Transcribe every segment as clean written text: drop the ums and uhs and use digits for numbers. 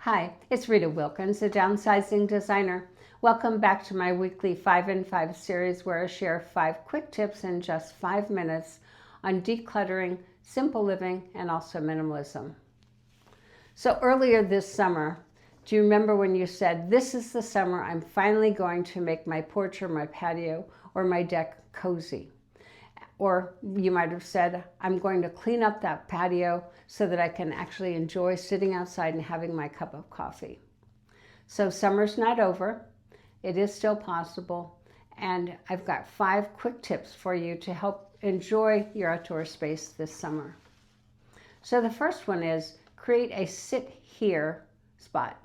Hi, it's Rita Wilkins, the Downsizing Designer. Welcome back to my weekly 5 in 5 series where I share 5 quick tips in just 5 minutes on decluttering, simple living, and also minimalism. So earlier this summer, do you remember when you said, this is the summer I'm finally going to make my porch or my patio or my deck cozy? Or you might have said, I'm going to clean up that patio so that I can actually enjoy sitting outside and having my cup of coffee. So summer's not over. It is still possible. And I've got 5 quick tips for you to help enjoy your outdoor space this summer. So the first one is create a sit here spot.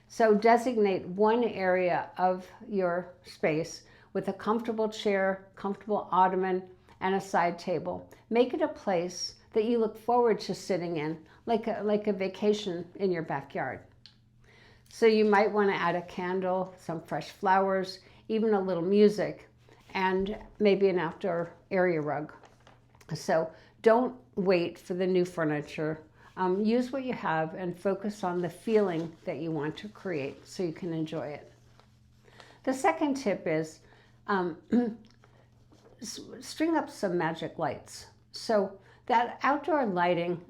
So designate one area of your space with a comfortable chair, comfortable ottoman, and a side table. Make it a place that you look forward to sitting in, like a vacation in your backyard. So you might want to add a candle, some fresh flowers, even a little music, and maybe an outdoor area rug. So don't wait for the new furniture. Use what you have and focus on the feeling that you want to create so you can enjoy it. The second tip is string up some magic lights. So that outdoor lighting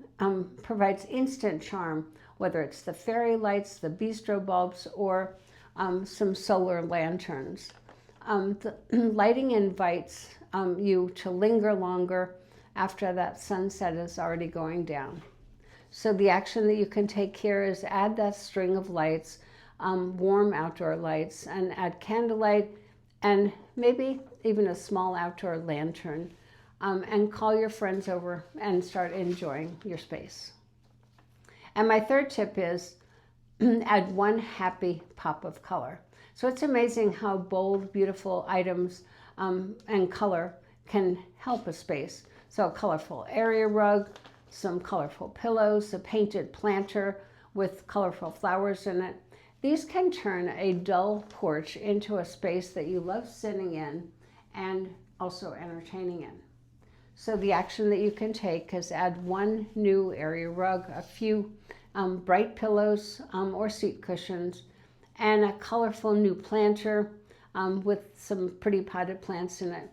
provides instant charm, whether it's the fairy lights, the bistro bulbs, or some solar lanterns. The lighting invites you to linger longer after that sunset is already going down. So the action that you can take here is add that string of lights, warm outdoor lights, and add candlelight and maybe even a small outdoor lantern, and call your friends over and start enjoying your space. And my third tip is add one happy pop of color. So it's amazing how bold, beautiful items and color can help a space. So a colorful area rug, some colorful pillows, a painted planter with colorful flowers in it. These can turn a dull porch into a space that you love sitting in and also entertaining in. So the action that you can take is add one new area rug, a few bright pillows or seat cushions, and a colorful new planter with some pretty potted plants in it.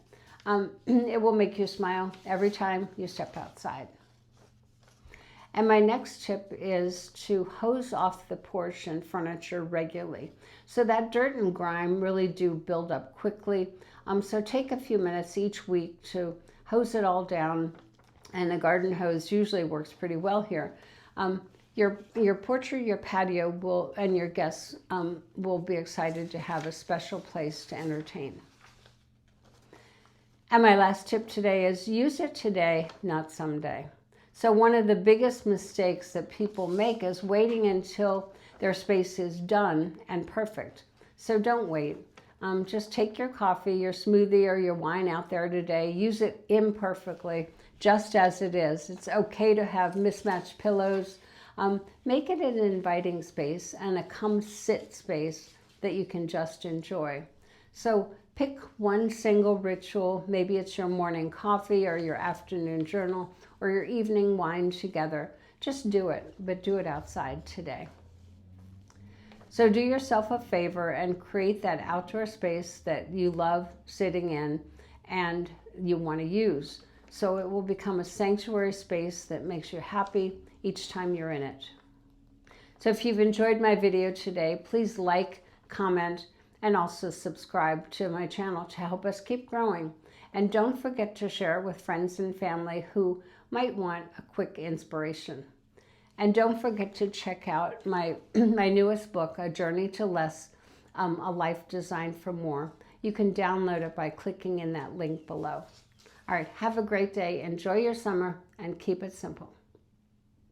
It will make you smile every time you step outside. And my next tip is to hose off the porch and furniture regularly. So that dirt and grime really do build up quickly. So take a few minutes each week to hose it all down. And a garden hose usually works pretty well here. Your porch or your patio and your guests will be excited to have a special place to entertain. And my last tip today is use it today, not someday. So one of the biggest mistakes that people make is waiting until their space is done and perfect. So don't wait. Just take your coffee, your smoothie, or your wine out there today. Use it imperfectly, just as it is. It's okay to have mismatched pillows. Make it an inviting space and a come sit space that you can just enjoy. So pick one single ritual. Maybe it's your morning coffee or your afternoon journal or your evening wine together. Just do it, but do it outside today. So do yourself a favor and create that outdoor space that you love sitting in and you want to use. So it will become a sanctuary space that makes you happy each time you're in it. So if you've enjoyed my video today, please like, comment, and also subscribe to my channel to help us keep growing. And don't forget to share it with friends and family who might want a quick inspiration. And don't forget to check out my newest book, A Journey to Less, A Life Designed for More. You can download it by clicking in that link below. All right, have a great day, enjoy your summer, and keep it simple.